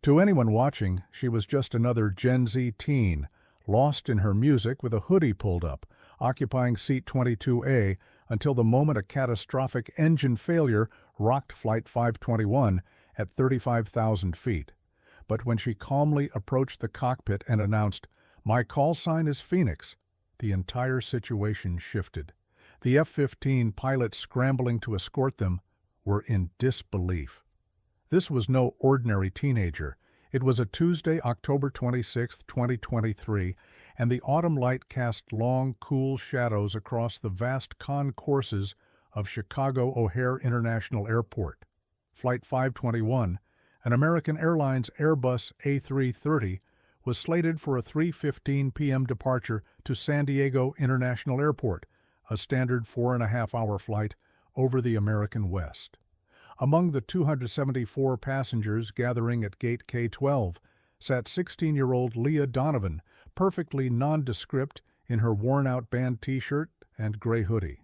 To anyone watching, she was just another Gen Z teen, lost in her music with a hoodie pulled up, occupying seat 22A until the moment a catastrophic engine failure rocked Flight 521 at 35,000 feet. But when she calmly approached the cockpit and announced, "My call sign is Phoenix," the entire situation shifted. The F-15 pilots scrambling to escort them were in disbelief. This was no ordinary teenager. It was a Tuesday, October 26, 2023, and the autumn light cast long, cool shadows across the vast concourses of Chicago O'Hare International Airport. Flight 521, an American Airlines Airbus A330, was slated for a 3:15 p.m. departure to San Diego International Airport, a standard 4.5-hour flight over the American West. Among the 274 passengers gathering at Gate K-12 sat 16-year-old Leah Donovan, perfectly nondescript in her worn-out band T-shirt and gray hoodie.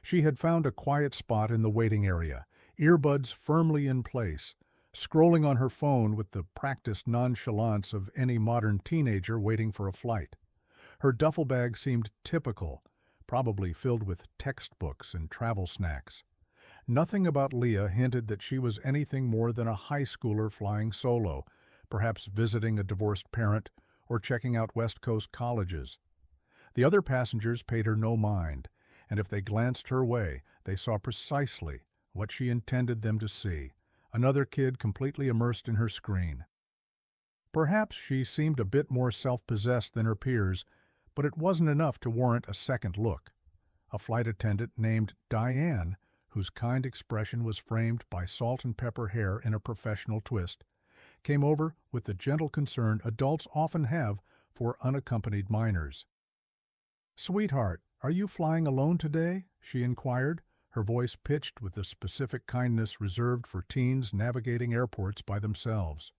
She had found a quiet spot in the waiting area, earbuds firmly in place, scrolling on her phone with the practiced nonchalance of any modern teenager waiting for a flight. Her duffel bag seemed typical, probably filled with textbooks and travel snacks. Nothing about Leah hinted that she was anything more than a high schooler flying solo, perhaps visiting a divorced parent or checking out West Coast colleges. The other passengers paid her no mind, and if they glanced her way, they saw precisely what she intended them to see: another kid completely immersed in her screen. Perhaps she seemed a bit more self-possessed than her peers, but it wasn't enough to warrant a second look. A flight attendant named Diane, whose kind expression was framed by salt and pepper hair in a professional twist, came over with the gentle concern adults often have for unaccompanied minors. "Sweetheart, are you flying alone today?" she inquired, her voice pitched with the specific kindness reserved for teens navigating airports by themselves.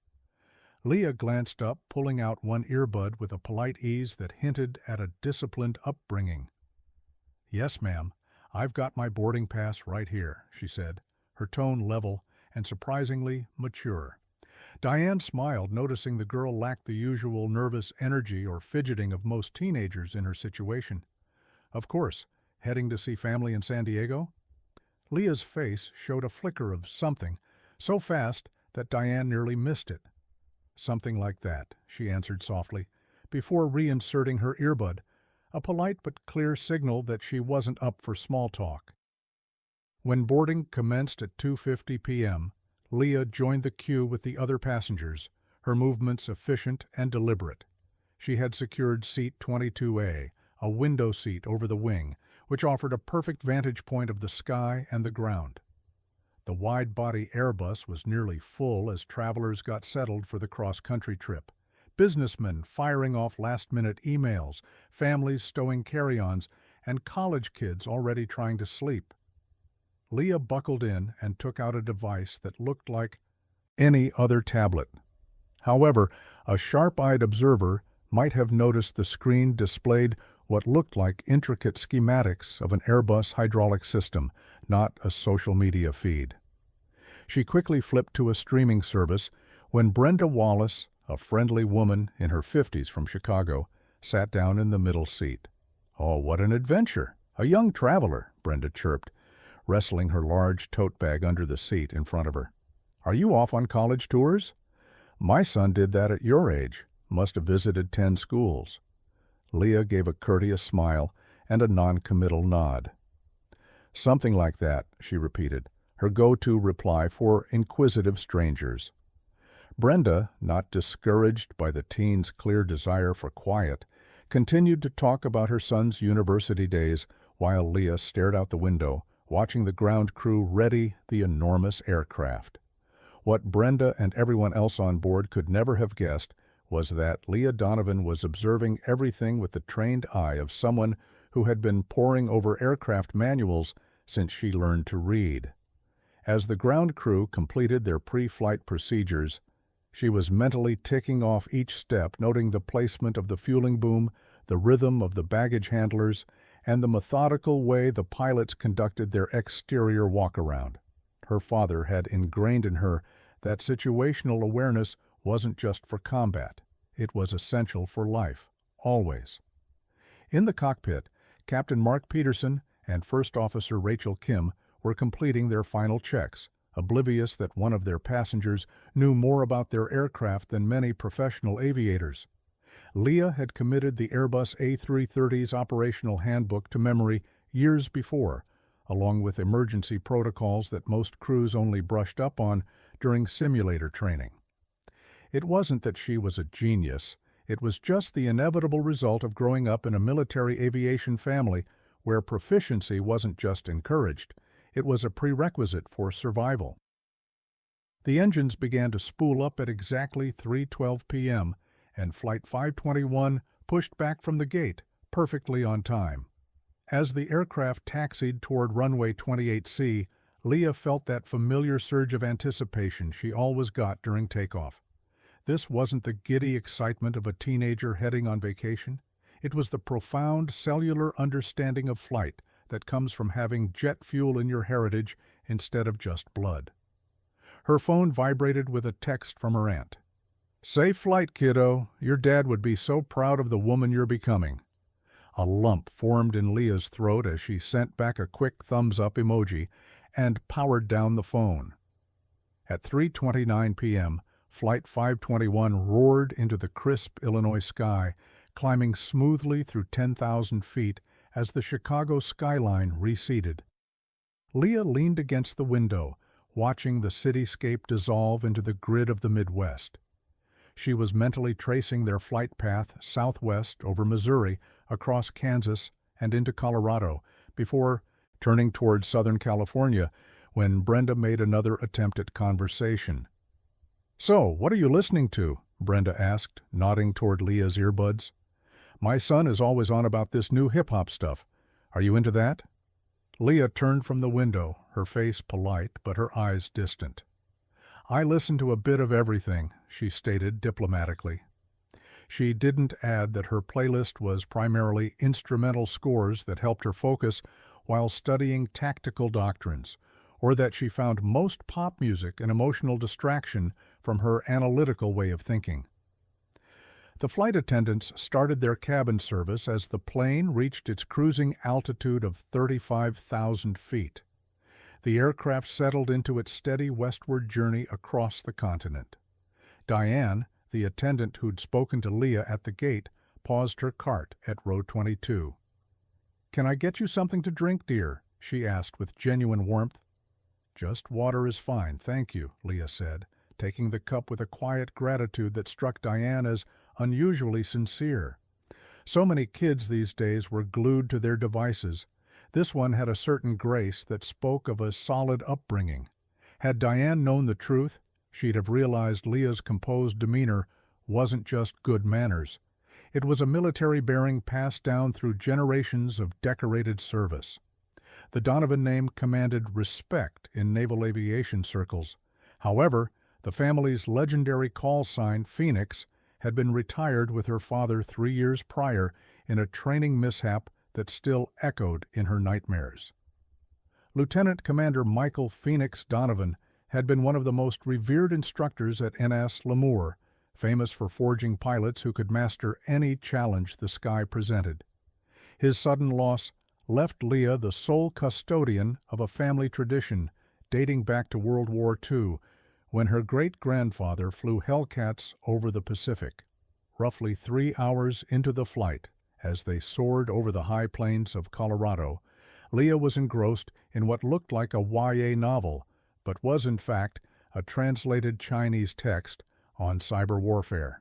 Leah glanced up, pulling out one earbud with a polite ease that hinted at a disciplined upbringing. "Yes, ma'am. I've got my boarding pass right here," she said, her tone level and surprisingly mature. Diane smiled, noticing the girl lacked the usual nervous energy or fidgeting of most teenagers in her situation. "Of course. Heading to see family in San Diego?" Leah's face showed a flicker of something, so fast that Diane nearly missed it. "Something like that," she answered softly, before reinserting her earbud, a polite but clear signal that she wasn't up for small talk. When boarding commenced at 2:50 p.m., Leah joined the queue with the other passengers, her movements efficient and deliberate. She had secured seat 22A, a window seat over the wing, which offered a perfect vantage point of the sky and the ground. The wide-body Airbus was nearly full as travelers got settled for the cross-country trip. Businessmen firing off last-minute emails, families stowing carry-ons, and college kids already trying to sleep. Leah buckled in and took out a device that looked like any other tablet. However, a sharp-eyed observer might have noticed the screen displayed what looked like intricate schematics of an Airbus hydraulic system, not a social media feed. She quickly flipped to a streaming service when Brenda Wallace, a friendly woman in her 50s from Chicago, sat down in the middle seat. "Oh, what an adventure! A young traveler," Brenda chirped, wrestling her large tote bag under the seat in front of her. "Are you off on college tours? My son did that at your age, must have visited 10 schools." Leah gave a courteous smile and a non-committal nod. "Something like that," she repeated, her go-to reply for inquisitive strangers. Brenda, not discouraged by the teen's clear desire for quiet, continued to talk about her son's university days while Leah stared out the window, watching the ground crew ready the enormous aircraft. What Brenda and everyone else on board could never have guessed was that Leah Donovan was observing everything with the trained eye of someone who had been poring over aircraft manuals since she learned to read. As the ground crew completed their pre-flight procedures, she was mentally ticking off each step, noting the placement of the fueling boom, the rhythm of the baggage handlers, and the methodical way the pilots conducted their exterior walk-around. Her father had ingrained in her that situational awareness wasn't just for combat. It was essential for life, always. In the cockpit, Captain Mark Peterson and First Officer Rachel Kim were completing their final checks, oblivious that one of their passengers knew more about their aircraft than many professional aviators. Leah had committed the Airbus A330's operational handbook to memory years before, along with emergency protocols that most crews only brushed up on during simulator training. It wasn't that she was a genius. It was just the inevitable result of growing up in a military aviation family where proficiency wasn't just encouraged, it was a prerequisite for survival. The engines began to spool up at exactly 3:12 p.m., and Flight 521 pushed back from the gate, perfectly on time. As the aircraft taxied toward runway 28C, Leah felt that familiar surge of anticipation she always got during takeoff. This wasn't the giddy excitement of a teenager heading on vacation. It was the profound cellular understanding of flight that comes from having jet fuel in your heritage instead of just blood. Her phone vibrated with a text from her aunt. "Safe flight, kiddo. Your dad would be so proud of the woman you're becoming." A lump formed in Leah's throat as she sent back a quick thumbs-up emoji and powered down the phone. At 3:29 p.m., Flight 521 roared into the crisp Illinois sky, climbing smoothly through 10,000 feet as the Chicago skyline receded. Leah leaned against the window, watching the cityscape dissolve into the grid of the Midwest. She was mentally tracing their flight path southwest over Missouri, across Kansas, and into Colorado, before turning toward Southern California when Brenda made another attempt at conversation. "So, what are you listening to?" Brenda asked, nodding toward Leah's earbuds. "My son is always on about this new hip-hop stuff. Are you into that?" Leah turned from the window, her face polite but her eyes distant. "I listen to a bit of everything," she stated diplomatically. She didn't add that her playlist was primarily instrumental scores that helped her focus while studying tactical doctrines, or that she found most pop music an emotional distraction from her analytical way of thinking. The flight attendants started their cabin service as the plane reached its cruising altitude of 35,000 feet. The aircraft settled into its steady westward journey across the continent. Diane, the attendant who'd spoken to Leah at the gate, paused her cart at row 22. "Can I get you something to drink, dear?" she asked with genuine warmth. "Just water is fine, thank you," Leah said, taking the cup with a quiet gratitude that struck Diane as unusually sincere. So many kids these days were glued to their devices. This one had a certain grace that spoke of a solid upbringing. Had Diane known the truth, she'd have realized Leah's composed demeanor wasn't just good manners. It was a military bearing passed down through generations of decorated service. The Donovan name commanded respect in naval aviation circles. However, the family's legendary call sign, Phoenix, had been retired with her father 3 years prior in a training mishap that still echoed in her nightmares. Lieutenant Commander Michael Phoenix Donovan had been one of the most revered instructors at NS Lemoore, famous for forging pilots who could master any challenge the sky presented. His sudden loss left Leah the sole custodian of a family tradition dating back to World War II, when her great-grandfather flew Hellcats over the Pacific. Roughly 3 hours into the flight, as they soared over the high plains of Colorado, Leah was engrossed in what looked like a YA novel, but was in fact a translated Chinese text on cyber warfare.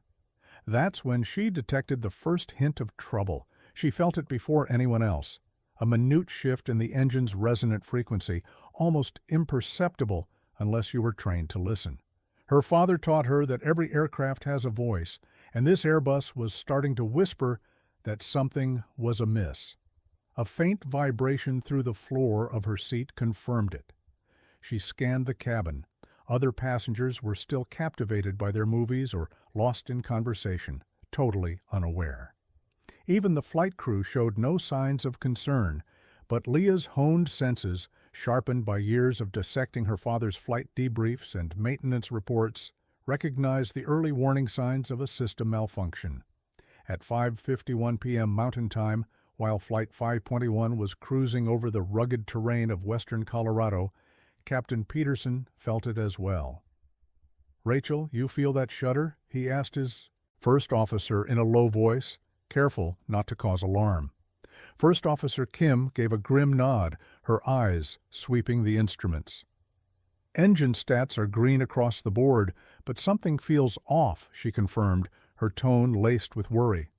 That's when she detected the first hint of trouble. She felt it before anyone else. A minute shift in the engine's resonant frequency, almost imperceptible unless you were trained to listen. Her father taught her that every aircraft has a voice, and this Airbus was starting to whisper that something was amiss. A faint vibration through the floor of her seat confirmed it. She scanned the cabin. Other passengers were still captivated by their movies or lost in conversation, totally unaware. Even the flight crew showed no signs of concern, but Leah's honed senses, sharpened by years of dissecting her father's flight debriefs and maintenance reports, recognized the early warning signs of a system malfunction. At 5:51 p.m. Mountain Time, while Flight 521 was cruising over the rugged terrain of western Colorado, Captain Peterson felt it as well. "Rachel, you feel that shudder?" he asked his first officer in a low voice, careful not to cause alarm. First Officer Kim gave a grim nod, her eyes sweeping the instruments. "Engine stats are green across the board, but something feels off," she confirmed, her tone laced with worry.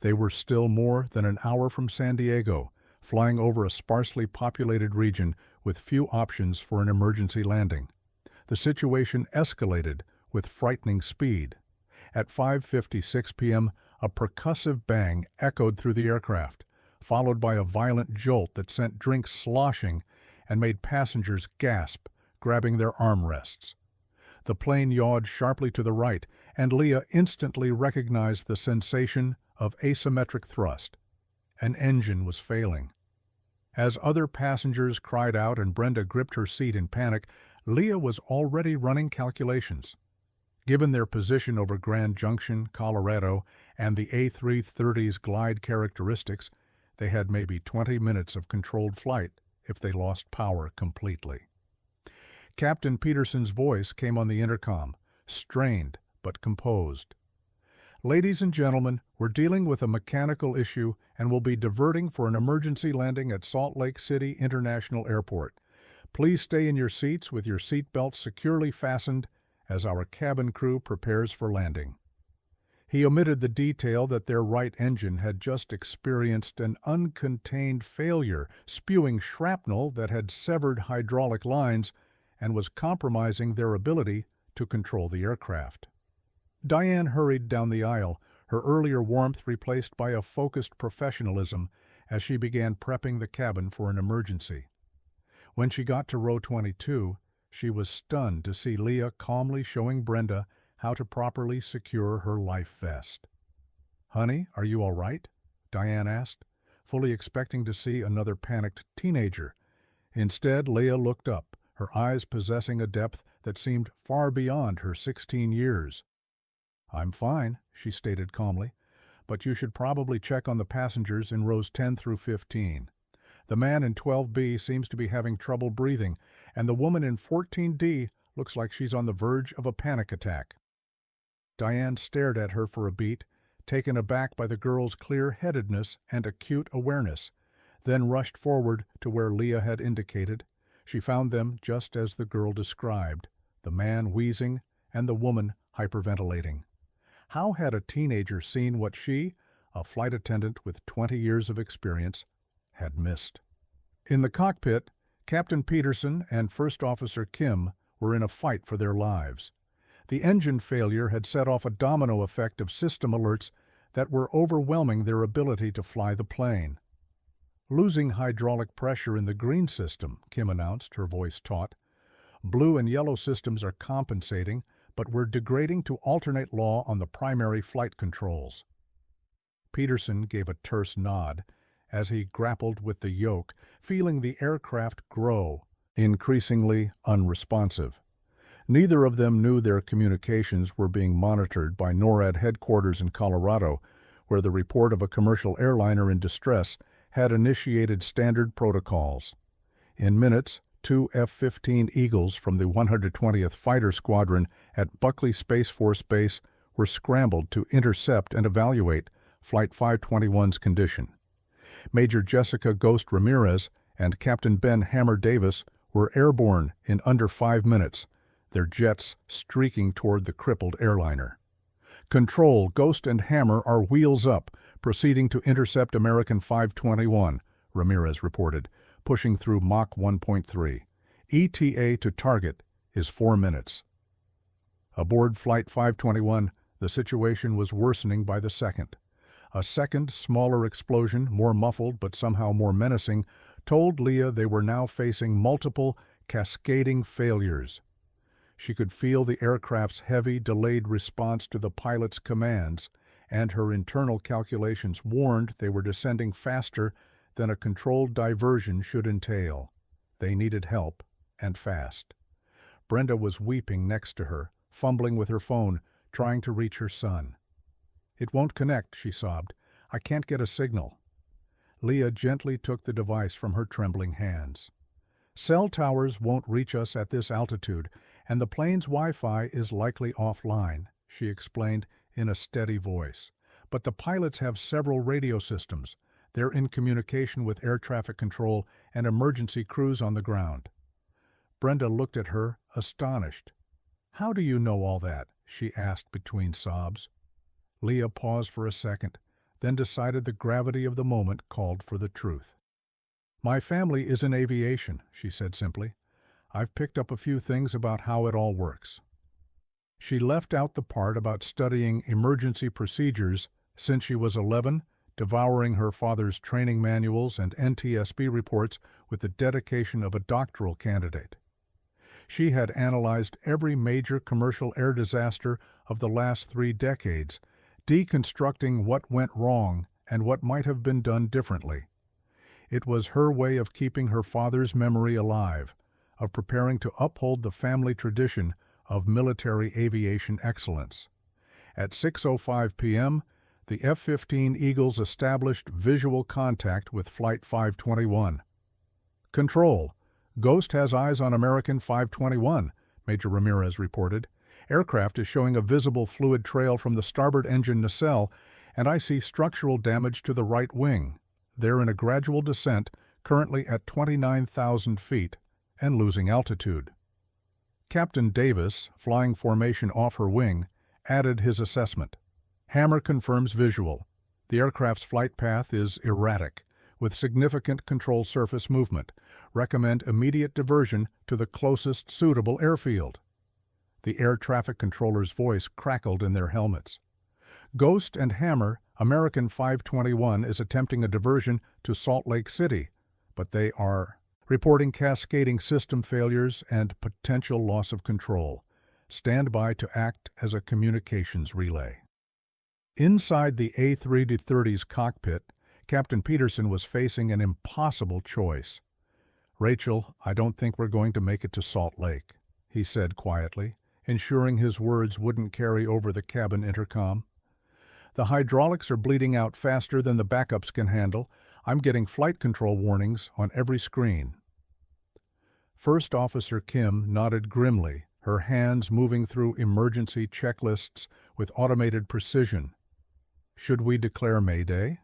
They were still more than an hour from San Diego, flying over a sparsely populated region with few options for an emergency landing. The situation escalated with frightening speed. At 5:56 p.m., a percussive bang echoed through the aircraft, followed by a violent jolt that sent drinks sloshing and made passengers gasp, grabbing their armrests. The plane yawed sharply to the right, and Leah instantly recognized the sensation of asymmetric thrust. An engine was failing. As other passengers cried out and Brenda gripped her seat in panic, Leah was already running calculations. Given their position over Grand Junction, Colorado, and the A330's glide characteristics, they had maybe 20 minutes of controlled flight if they lost power completely. Captain Peterson's voice came on the intercom, strained but composed. "Ladies and gentlemen, we're dealing with a mechanical issue and will be diverting for an emergency landing at Salt Lake City International Airport. Please stay in your seats with your seat belts securely fastened as our cabin crew prepares for landing." He omitted the detail that their right engine had just experienced an uncontained failure, spewing shrapnel that had severed hydraulic lines and was compromising their ability to control the aircraft. Diane hurried down the aisle, her earlier warmth replaced by a focused professionalism as she began prepping the cabin for an emergency. When she got to row 22, she was stunned to see Leah calmly showing Brenda how to properly secure her life vest. "Honey, are you all right?" Diane asked, fully expecting to see another panicked teenager. Instead, Leah looked up, her eyes possessing a depth that seemed far beyond her 16 years. "I'm fine," she stated calmly, "but you should probably check on the passengers in rows 10 through 15. The man in 12B seems to be having trouble breathing, and the woman in 14D looks like she's on the verge of a panic attack." Diane stared at her for a beat, taken aback by the girl's clear-headedness and acute awareness, then rushed forward to where Leah had indicated. She found them just as the girl described, the man wheezing and the woman hyperventilating. How had a teenager seen what she, a flight attendant with 20 years of experience, had missed? In the cockpit, Captain Peterson and First Officer Kim were in a fight for their lives. The engine failure had set off a domino effect of system alerts that were overwhelming their ability to fly the plane. "Losing hydraulic pressure in the green system," Kim announced, her voice taut. "Blue and yellow systems are compensating, but we're degrading to alternate law on the primary flight controls." Peterson gave a terse nod as he grappled with the yoke, feeling the aircraft grow, increasingly unresponsive. Neither of them knew their communications were being monitored by NORAD headquarters in Colorado, where the report of a commercial airliner in distress had initiated standard protocols. In minutes, 2 F-15 Eagles from the 120th Fighter Squadron at Buckley Space Force Base were scrambled to intercept and evaluate Flight 521's condition. Major Jessica Ghost Ramirez and Captain Ben Hammer Davis were airborne in under 5 minutes, their jets streaking toward the crippled airliner. "Control, Ghost and Hammer are wheels up, proceeding to intercept American 521, Ramirez reported, pushing through Mach 1.3. ETA to target is 4 minutes. Aboard Flight 521, the situation was worsening by the second. A second, smaller explosion, more muffled but somehow more menacing, told Leah they were now facing multiple, cascading failures. She could feel the aircraft's heavy, delayed response to the pilot's commands, and her internal calculations warned they were descending faster than a controlled diversion should entail. They needed help, and fast. Brenda was weeping next to her, fumbling with her phone, trying to reach her son. "It won't connect," she sobbed. "I can't get a signal." Leah gently took the device from her trembling hands. "Cell towers won't reach us at this altitude, and the plane's Wi-Fi is likely offline," she explained in a steady voice. "But the pilots have several radio systems. They're in communication with air traffic control and emergency crews on the ground." Brenda looked at her, astonished. "How do you know all that?" she asked between sobs. Leah paused for a second, then decided the gravity of the moment called for the truth. "My family is in aviation," she said simply. "I've picked up a few things about how it all works." She left out the part about studying emergency procedures since she was 11, devouring her father's training manuals and NTSB reports with the dedication of a doctoral candidate. She had analyzed every major commercial air disaster of the last 3 decades, deconstructing what went wrong and what might have been done differently. It was her way of keeping her father's memory alive, of preparing to uphold the family tradition of military aviation excellence. At 6:05 p.m., the F-15 Eagles established visual contact with Flight 521. "Control, Ghost has eyes on American 521, Major Ramirez reported. "Aircraft is showing a visible fluid trail from the starboard engine nacelle, and I see structural damage to the right wing. They're in a gradual descent, currently at 29,000 feet, and losing altitude." Captain Davis, flying formation off her wing, added his assessment. "Hammer confirms visual. The aircraft's flight path is erratic, with significant control surface movement. Recommend immediate diversion to the closest suitable airfield." The air traffic controller's voice crackled in their helmets. "Ghost and Hammer, American 521 is attempting a diversion to Salt Lake City, but they are reporting cascading system failures and potential loss of control. Stand by to act as a communications relay." Inside the A330's cockpit, Captain Peterson was facing an impossible choice. "Rachel, I don't think we're going to make it to Salt Lake," he said quietly, ensuring his words wouldn't carry over the cabin intercom. "The hydraulics are bleeding out faster than the backups can handle. I'm getting flight control warnings on every screen." First Officer Kim nodded grimly, her hands moving through emergency checklists with automated precision. "Should we declare Mayday?"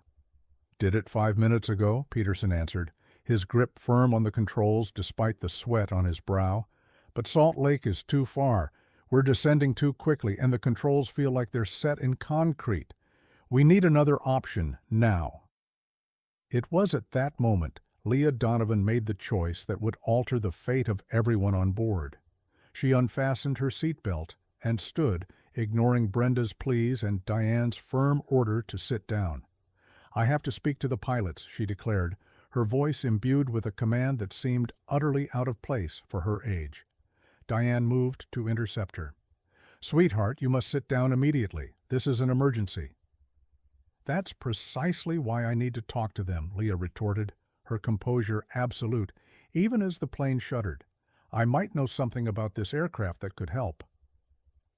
"Did it 5 minutes ago," Peterson answered, his grip firm on the controls despite the sweat on his brow. "But Salt Lake is too far. We're descending too quickly, and the controls feel like they're set in concrete. We need another option now." It was at that moment Leah Donovan made the choice that would alter the fate of everyone on board. She unfastened her seatbelt and stood, ignoring Brenda's pleas and Diane's firm order to sit down. "I have to speak to the pilots," she declared, her voice imbued with a command that seemed utterly out of place for her age. Diane moved to intercept her. "Sweetheart, you must sit down immediately. This is an emergency." "That's precisely why I need to talk to them," Leah retorted, her composure absolute, even as the plane shuddered. "I might know something about this aircraft that could help."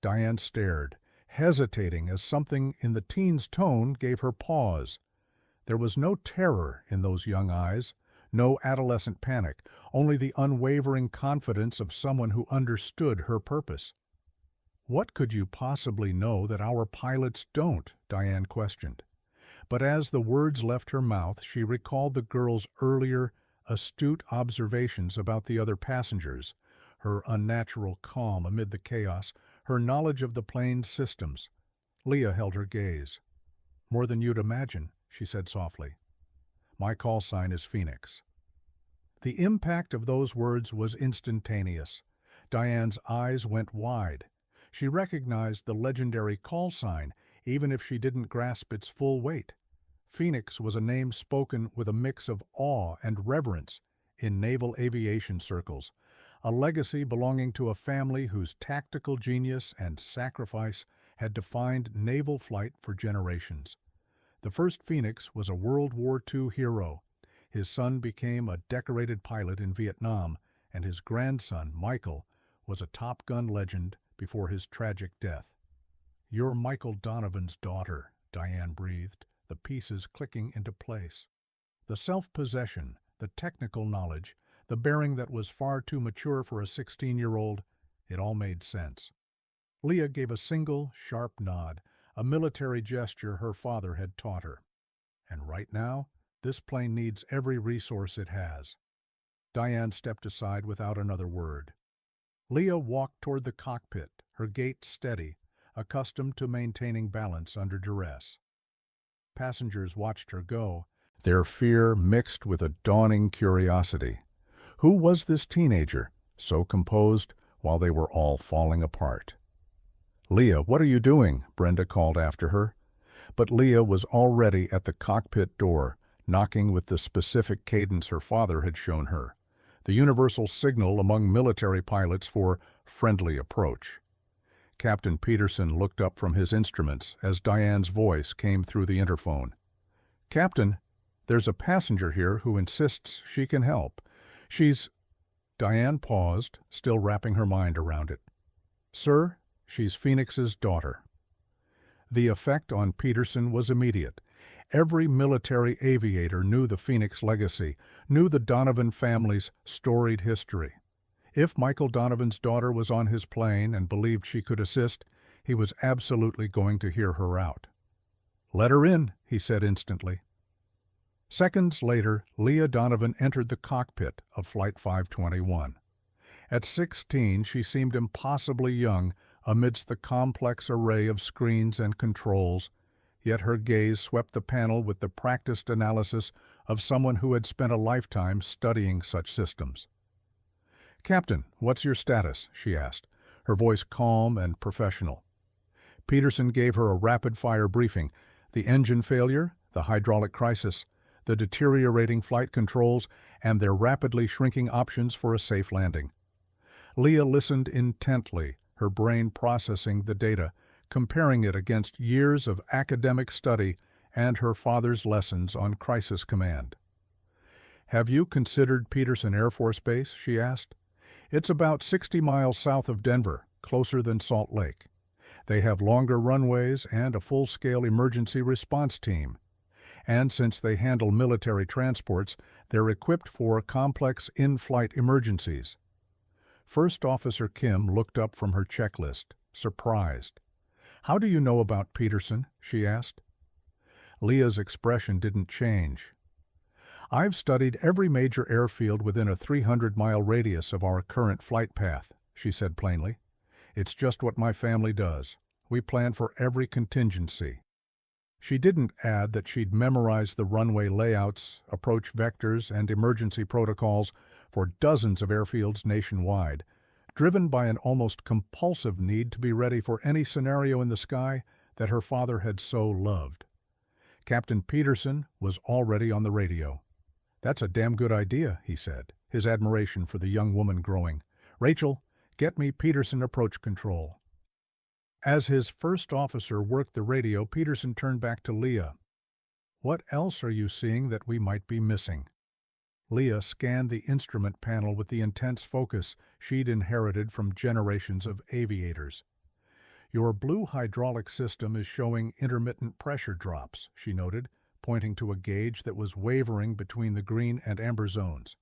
Diane stared, hesitating as something in the teen's tone gave her pause. There was no terror in those young eyes, no adolescent panic, only the unwavering confidence of someone who understood her purpose. "What could you possibly know that our pilots don't?" Diane questioned. But as the words left her mouth, she recalled the girl's earlier, astute observations about the other passengers, her unnatural calm amid the chaos, her knowledge of the plane's systems. Leah held her gaze. "More than you'd imagine," she said softly. "My call sign is Phoenix." The impact of those words was instantaneous. Diane's eyes went wide. She recognized the legendary call sign, even if she didn't grasp its full weight. Phoenix was a name spoken with a mix of awe and reverence in naval aviation circles, a legacy belonging to a family whose tactical genius and sacrifice had defined naval flight for generations. The first Phoenix was a World War II hero. His son became a decorated pilot in Vietnam, and his grandson, Michael, was a Top Gun legend before his tragic death. "You're Michael Donovan's daughter," Diane breathed, the pieces clicking into place. The self-possession, the technical knowledge, the bearing that was far too mature for a 16-year-old, it all made sense. Leah gave a single, sharp nod, a military gesture her father had taught her. "And right now, this plane needs every resource it has." Diane stepped aside without another word. Leah walked toward the cockpit, her gait steady, accustomed to maintaining balance under duress. Passengers watched her go, their fear mixed with a dawning curiosity. Who was this teenager, so composed while they were all falling apart? "Leah, what are you doing?" Brenda called after her. But Leah was already at the cockpit door, knocking with the specific cadence her father had shown her, the universal signal among military pilots for friendly approach. Captain Peterson looked up from his instruments as Diane's voice came through the interphone. "Captain, there's a passenger here who insists she can help. She's—" Diane paused, still wrapping her mind around it. "Sir, she's Phoenix's daughter." The effect on Peterson was immediate. Every military aviator knew the Phoenix legacy, knew the Donovan family's storied history. If Michael Donovan's daughter was on his plane and believed she could assist, he was absolutely going to hear her out. "Let her in," he said instantly. Seconds later, Leah Donovan entered the cockpit of Flight 521. At 16, she seemed impossibly young amidst the complex array of screens and controls, yet her gaze swept the panel with the practiced analysis of someone who had spent a lifetime studying such systems. "Captain, what's your status?" she asked, her voice calm and professional. Peterson gave her a rapid-fire briefing: the engine failure, the hydraulic crisis, the deteriorating flight controls, and their rapidly shrinking options for a safe landing. Leah listened intently, her brain processing the data, comparing it against years of academic study and her father's lessons on crisis command. "Have you considered Peterson Air Force Base?" she asked. "It's about 60 miles south of Denver, closer than Salt Lake. They have longer runways and a full-scale emergency response team. And since they handle military transports, they're equipped for complex in-flight emergencies." First Officer Kim looked up from her checklist, surprised. "How do you know about Peterson?" she asked. Leah's expression didn't change. "I've studied every major airfield within a 300-mile radius of our current flight path," she said plainly. "It's just what my family does. We plan for every contingency." She didn't add that she'd memorized the runway layouts, approach vectors, and emergency protocols for dozens of airfields nationwide, driven by an almost compulsive need to be ready for any scenario in the sky that her father had so loved. Captain Peterson was already on the radio. "That's a damn good idea," he said, his admiration for the young woman growing. "Rachel, get me Peterson approach control." As his first officer worked the radio, Peterson turned back to Leah. "What else are you seeing that we might be missing?" Leah scanned the instrument panel with the intense focus she'd inherited from generations of aviators. "Your blue hydraulic system is showing intermittent pressure drops," she noted, pointing to a gauge that was wavering between the green and amber zones.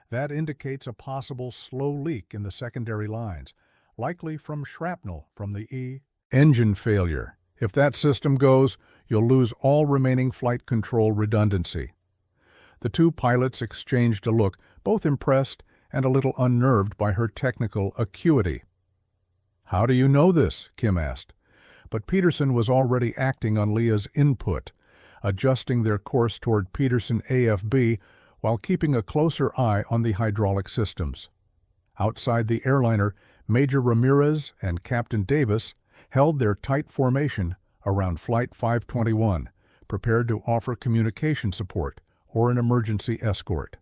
"That indicates a possible slow leak in the secondary lines, likely from shrapnel from the engine failure. If that system goes, you'll lose all remaining flight control redundancy." The two pilots exchanged a look, both impressed and a little unnerved by her technical acuity. "How do you know this?" Kim asked. But Peterson was already acting on Leah's input, adjusting their course toward Peterson AFB while keeping a closer eye on the hydraulic systems. Outside the airliner, Major Ramirez and Captain Davis held their tight formation around Flight 521, prepared to offer communication support or an emergency escort.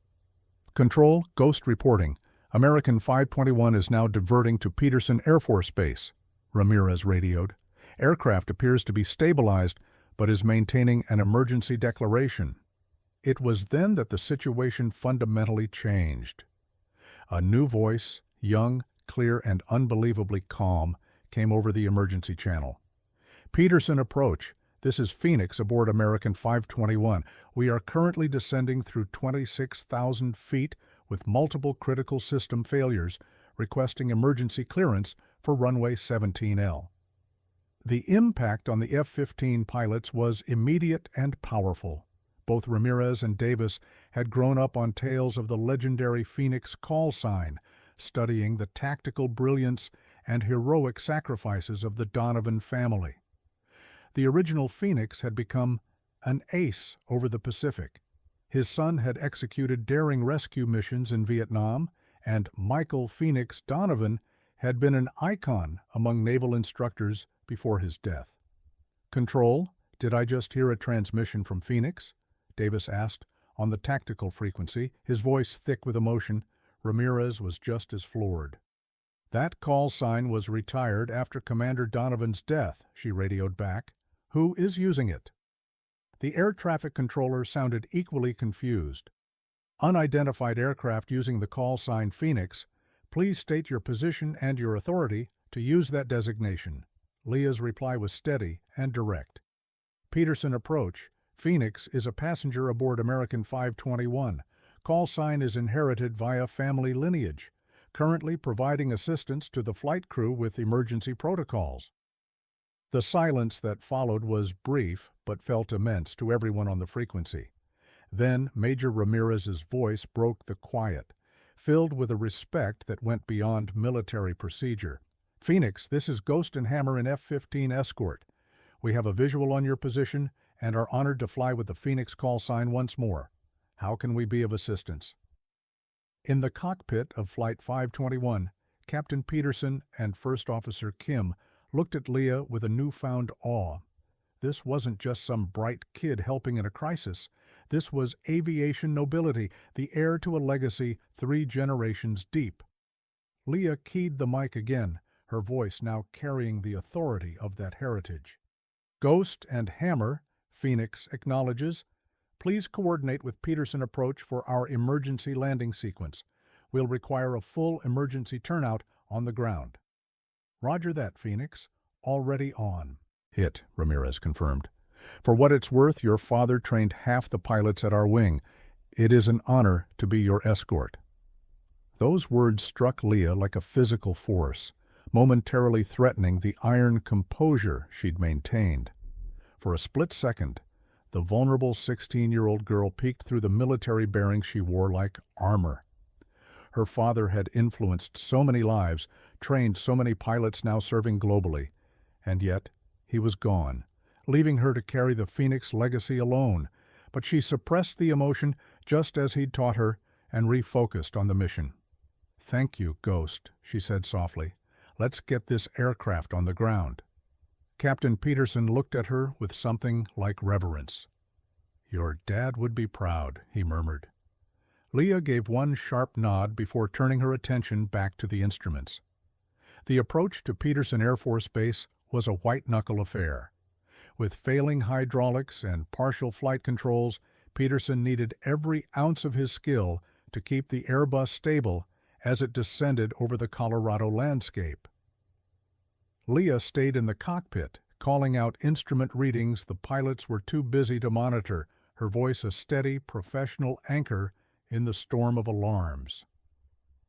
"Control, ghost reporting. American 521 is now diverting to Peterson Air Force Base," Ramirez radioed. "Aircraft appears to be stabilized, but is maintaining an emergency declaration." It was then that the situation fundamentally changed. A new voice, young, clear, and unbelievably calm, came over the emergency channel. Peterson approach. This is Phoenix aboard American 521. We are currently descending through 26,000 feet with multiple critical system failures, requesting emergency clearance for runway 17L. The impact on the F-15 pilots was immediate and powerful. Both Ramirez and Davis had grown up on tales of the legendary Phoenix call sign, studying the tactical brilliance and heroic sacrifices of the Donovan family. The original Phoenix had become an ace over the Pacific. His son had executed daring rescue missions in Vietnam, and Michael Phoenix Donovan had been an icon among naval instructors before his death. "Control, did I just hear a transmission from Phoenix?" Davis asked, on the tactical frequency, his voice thick with emotion. Ramirez was just as floored. "That call sign was retired after Commander Donovan's death," she radioed back. "Who is using it?" The air traffic controller sounded equally confused. "Unidentified aircraft using the call sign Phoenix. Please state your position and your authority to use that designation." Leah's reply was steady and direct. Peterson approach. "Phoenix is a passenger aboard American 521. Call sign is inherited via family lineage. Currently providing assistance to the flight crew with emergency protocols." The silence that followed was brief, but felt immense to everyone on the frequency. Then Major Ramirez's voice broke the quiet, filled with a respect that went beyond military procedure. "Phoenix, this is Ghost and Hammer in F-15 escort. We have a visual on your position and are honored to fly with the Phoenix call sign once more. How can we be of assistance?" In the cockpit of Flight 521, Captain Peterson and First Officer Kim looked at Leah with a newfound awe. This wasn't just some bright kid helping in a crisis. This was aviation nobility, the heir to a legacy 3 generations deep. Leah keyed the mic again, her voice now carrying the authority of that heritage. "Ghost and Hammer," Phoenix acknowledges. "Please coordinate with Peterson approach for our emergency landing sequence. We'll require a full emergency turnout on the ground." "Roger that, Phoenix. Already on." "Hit," Ramirez confirmed. "For what it's worth, your father trained half the pilots at our wing. It is an honor to be your escort." Those words struck Leah like a physical force, momentarily threatening the iron composure she'd maintained. For a split second, the vulnerable 16-year-old girl peeked through the military bearings she wore like armor. Her father had influenced so many lives, trained so many pilots now serving globally, and yet he was gone, leaving her to carry the Phoenix legacy alone. But she suppressed the emotion just as he'd taught her and refocused on the mission. "Thank you, Ghost," she said softly. "Let's get this aircraft on the ground." Captain Peterson looked at her with something like reverence. "Your dad would be proud," he murmured. Leah gave one sharp nod before turning her attention back to the instruments. The approach to Peterson Air Force Base was a white-knuckle affair. With failing hydraulics and partial flight controls, Peterson needed every ounce of his skill to keep the Airbus stable as it descended over the Colorado landscape. Leah stayed in the cockpit, calling out instrument readings the pilots were too busy to monitor, her voice a steady, professional anchor in the storm of alarms.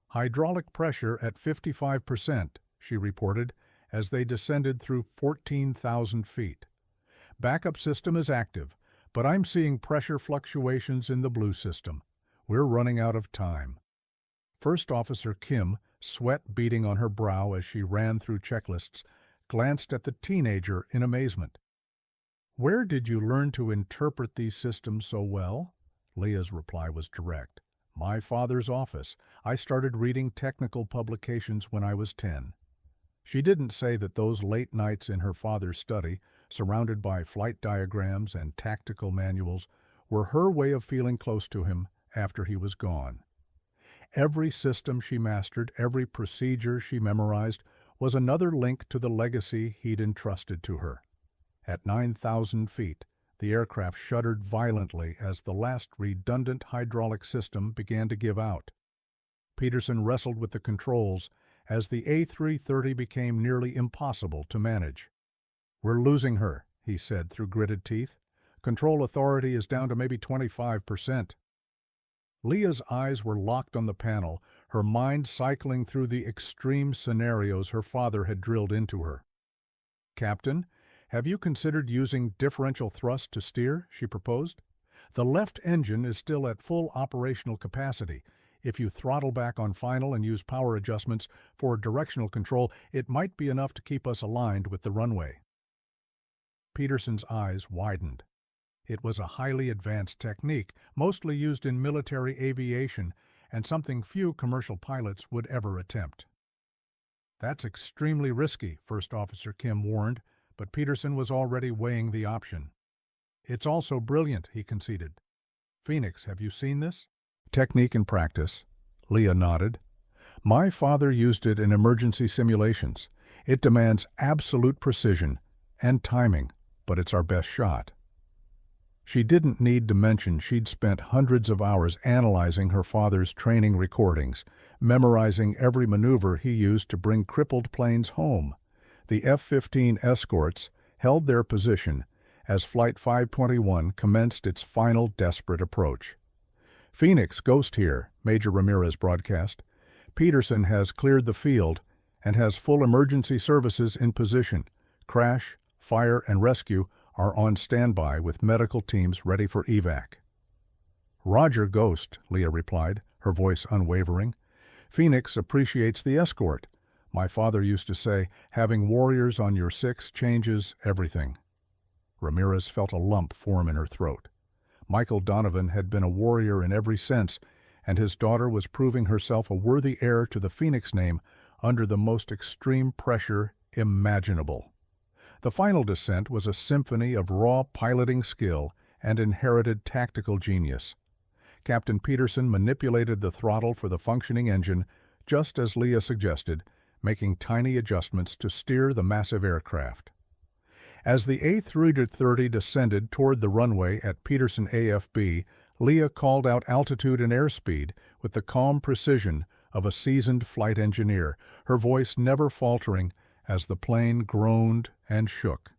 "Hydraulic pressure at 55%, she reported as they descended through 14,000 feet. "Backup system is active, but I'm seeing pressure fluctuations in the blue system. We're running out of time." First Officer Kim, sweat beading on her brow as she ran through checklists, glanced at the teenager in amazement. "Where did you learn to interpret these systems so well?" Leah's reply was direct. "My father's office. I started reading technical publications when I was 10. She didn't say that those late nights in her father's study, surrounded by flight diagrams and tactical manuals, were her way of feeling close to him after he was gone. Every system she mastered, every procedure she memorized, was another link to the legacy he'd entrusted to her. At 9,000 feet, the aircraft shuddered violently as the last redundant hydraulic system began to give out. Peterson wrestled with the controls as the A330 became nearly impossible to manage. "We're losing her," he said through gritted teeth. "Control authority is down to maybe 25%. Leah's eyes were locked on the panel, her mind cycling through the extreme scenarios her father had drilled into her. "Captain, have you considered using differential thrust to steer?" she proposed. "The left engine is still at full operational capacity. If you throttle back on final and use power adjustments for directional control, it might be enough to keep us aligned with the runway." Peterson's eyes widened. It was a highly advanced technique, mostly used in military aviation, and something few commercial pilots would ever attempt. "That's extremely risky," First Officer Kim warned, but Peterson was already weighing the option. "It's also brilliant," he conceded. "Phoenix, have you seen this?" "Technique in practice." Leah nodded. "My father used it in emergency simulations. It demands absolute precision and timing, but it's our best shot." She didn't need to mention she'd spent hundreds of hours analyzing her father's training recordings, memorizing every maneuver he used to bring crippled planes home. The F-15 escorts held their position as Flight 521 commenced its final desperate approach. "Phoenix, Ghost here," Major Ramirez broadcast. "Peterson has cleared the field and has full emergency services in position. Crash, fire, and rescue are on standby with medical teams ready for evac." "Roger, Ghost," Leah replied, her voice unwavering. "Phoenix appreciates the escort. My father used to say, having warriors on your six changes everything." Ramirez felt a lump form in her throat. Michael Donovan had been a warrior in every sense, and his daughter was proving herself a worthy heir to the Phoenix name under the most extreme pressure imaginable. The final descent was a symphony of raw piloting skill and inherited tactical genius. Captain Peterson manipulated the throttle for the functioning engine, just as Leah suggested, making tiny adjustments to steer the massive aircraft. As the A330 descended toward the runway at Peterson AFB, Leah called out altitude and airspeed with the calm precision of a seasoned flight engineer, her voice never faltering as the plane groaned and shook.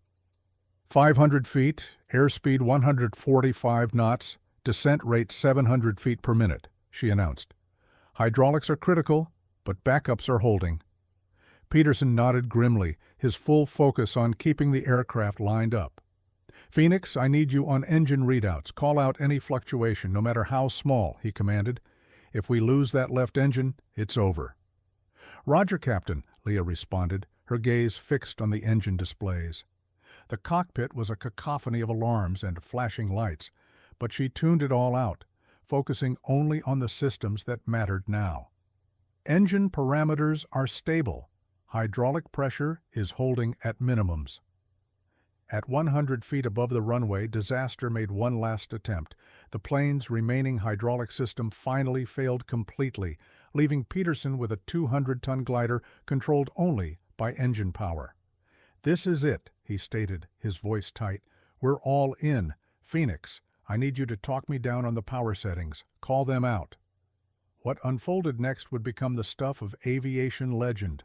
500 feet, airspeed 145 knots, descent rate 700 feet per minute, she announced. "Hydraulics are critical, but backups are holding." Peterson nodded grimly, his full focus on keeping the aircraft lined up. "Phoenix, I need you on engine readouts. Call out any fluctuation, no matter how small," he commanded. "If we lose that left engine, it's over." "Roger, Captain," Leah responded, her gaze fixed on the engine displays. The cockpit was a cacophony of alarms and flashing lights, but she tuned it all out, focusing only on the systems that mattered now. "Engine parameters are stable. Hydraulic pressure is holding at minimums." At 100 feet above the runway, disaster made one last attempt. The plane's remaining hydraulic system finally failed completely, leaving Peterson with a 200-ton glider controlled only by engine power. "This is it," he stated, his voice tight. "We're all in. Phoenix, I need you to talk me down on the power settings. Call them out." What unfolded next would become the stuff of aviation legend.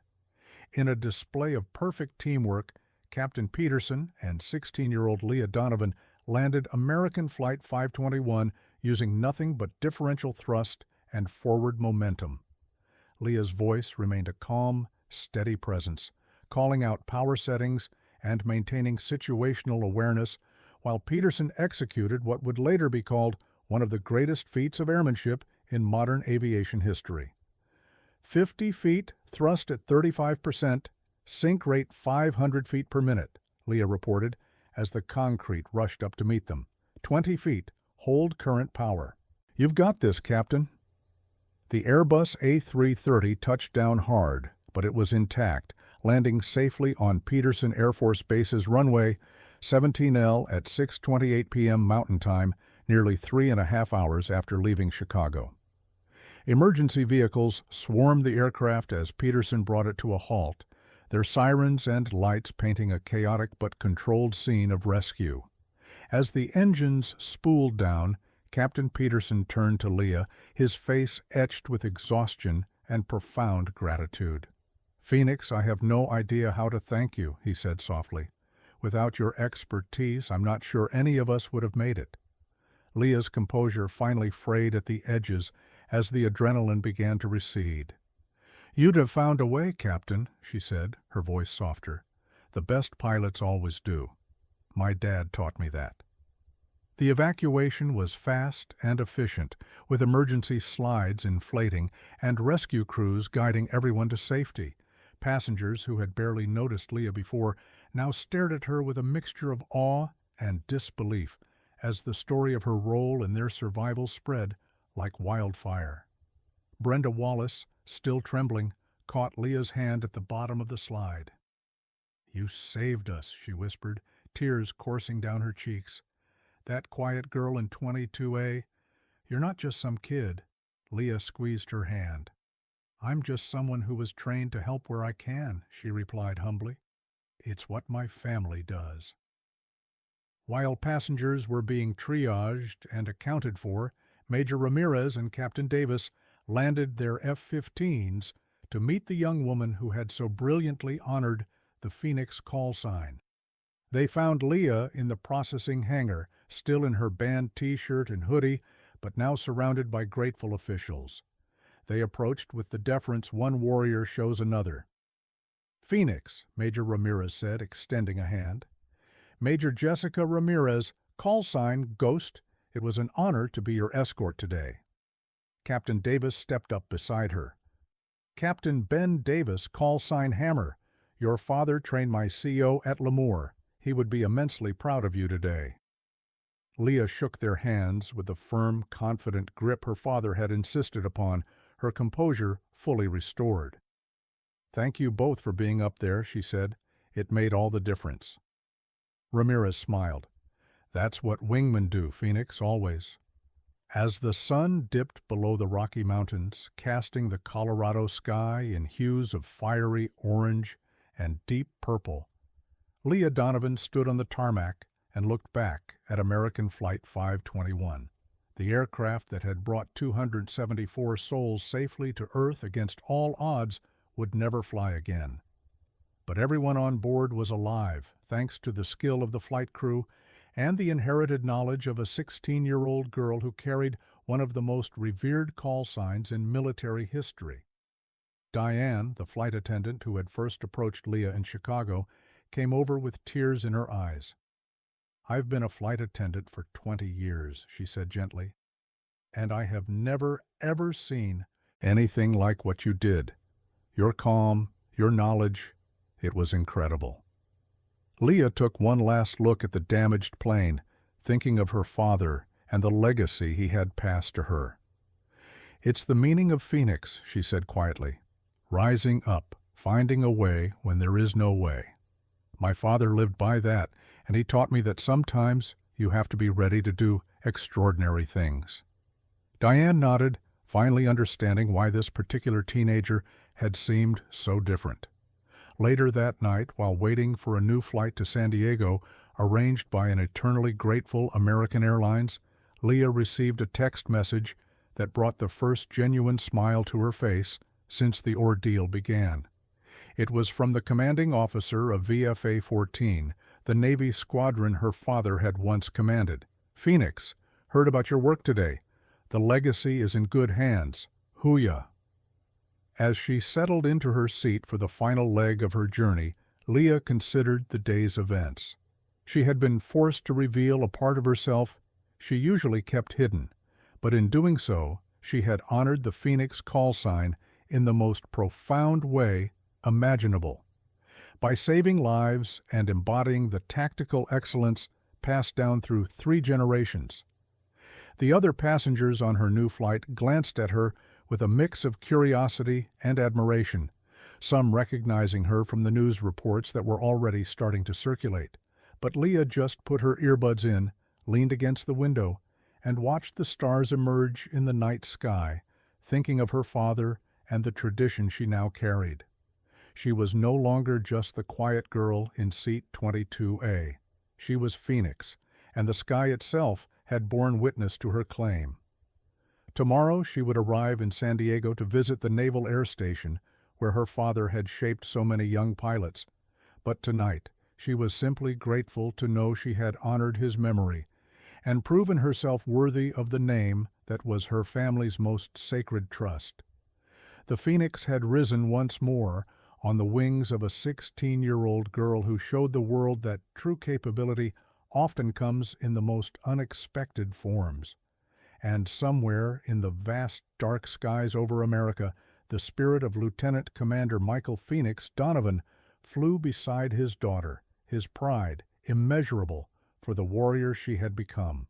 In a display of perfect teamwork, Captain Peterson and 16-year-old Leah Donovan landed American Flight 521 using nothing but differential thrust and forward momentum. Leah's voice remained a calm, steady presence, calling out power settings and maintaining situational awareness, while Peterson executed what would later be called one of the greatest feats of airmanship in modern aviation history. 50 feet, thrust at 35%, sink rate 500 feet per minute, Leah reported, as the concrete rushed up to meet them. 20 feet, hold current power. "You've got this, Captain." The Airbus A330 touched down hard, but it was intact, landing safely on Peterson Air Force Base's runway, 17L at 6:28 p.m. Mountain Time, nearly 3.5 hours after leaving Chicago. Emergency vehicles swarmed the aircraft as Peterson brought it to a halt, their sirens and lights painting a chaotic but controlled scene of rescue. As the engines spooled down, Captain Peterson turned to Leah, his face etched with exhaustion and profound gratitude. "Phoenix, I have no idea how to thank you," he said softly. "Without your expertise, I'm not sure any of us would have made it." Leah's composure finally frayed at the edges as the adrenaline began to recede. "You'd have found a way, Captain," she said, her voice softer. "The best pilots always do. My dad taught me that." The evacuation was fast and efficient, with emergency slides inflating and rescue crews guiding everyone to safety. Passengers who had barely noticed Leah before now stared at her with a mixture of awe and disbelief as the story of her role in their survival spread like wildfire. Brenda Wallace, still trembling, caught Leah's hand at the bottom of the slide. "You saved us," she whispered, tears coursing down her cheeks. "That quiet girl in 22A, you're not just some kid." Leah squeezed her hand. "I'm just someone who was trained to help where I can," she replied humbly. "It's what my family does." While passengers were being triaged and accounted for, Major Ramirez and Captain Davis landed their F-15s to meet the young woman who had so brilliantly honored the Phoenix call sign. They found Leah in the processing hangar, still in her band T-shirt and hoodie, but now surrounded by grateful officials. They approached with the deference one warrior shows another. "Phoenix," Major Ramirez said, extending a hand. "Major Jessica Ramirez, call sign Ghost. It was an honor to be your escort today." Captain Davis stepped up beside her. "Captain Ben Davis, call sign Hammer. Your father trained my CO at Lemoore. He would be immensely proud of you today." Leah shook their hands with the firm, confident grip her father had insisted upon, her composure fully restored. "Thank you both for being up there," she said. "It made all the difference." Ramirez smiled. "That's what wingmen do, Phoenix, always." As the sun dipped below the Rocky Mountains, casting the Colorado sky in hues of fiery orange and deep purple, Leah Donovan stood on the tarmac and looked back at American Flight 521, the aircraft that had brought 274 souls safely to Earth against all odds would never fly again. But everyone on board was alive, thanks to the skill of the flight crew and the inherited knowledge of a 16-year-old girl who carried one of the most revered call signs in military history. Diane, the flight attendant who had first approached Leah in Chicago, came over with tears in her eyes. "I've been a flight attendant for 20 years, she said gently, "and I have never, ever seen anything like what you did. Your calm, your knowledge, it was incredible." Leah took one last look at the damaged plane, thinking of her father and the legacy he had passed to her. "It's the meaning of Phoenix," she said quietly. "Rising up, finding a way when there is no way. My father lived by that, and he taught me that sometimes you have to be ready to do extraordinary things." Diane nodded, finally understanding why this particular teenager had seemed so different. Later that night, while waiting for a new flight to San Diego, arranged by an eternally grateful American Airlines, Leah received a text message that brought the first genuine smile to her face since the ordeal began. It was from the commanding officer of VFA-14, the Navy squadron her father had once commanded. "Phoenix, heard about your work today. The legacy is in good hands. Hooyah." As she settled into her seat for the final leg of her journey, Leah considered the day's events. She had been forced to reveal a part of herself she usually kept hidden, but in doing so, she had honored the Phoenix call sign in the most profound way imaginable, by saving lives and embodying the tactical excellence passed down through 3 generations. The other passengers on her new flight glanced at her with a mix of curiosity and admiration, some recognizing her from the news reports that were already starting to circulate. But Leah just put her earbuds in, leaned against the window, and watched the stars emerge in the night sky, thinking of her father and the tradition she now carried. She was no longer just the quiet girl in seat 22A. She was Phoenix, and the sky itself had borne witness to her claim. Tomorrow she would arrive in San Diego to visit the Naval Air Station, where her father had shaped so many young pilots. But tonight, she was simply grateful to know she had honored his memory and proven herself worthy of the name that was her family's most sacred trust. The Phoenix had risen once more on the wings of a 16-year-old girl who showed the world that true capability often comes in the most unexpected forms. And somewhere in the vast dark skies over America, the spirit of Lieutenant Commander Michael Phoenix Donovan flew beside his daughter, his pride, immeasurable for the warrior she had become.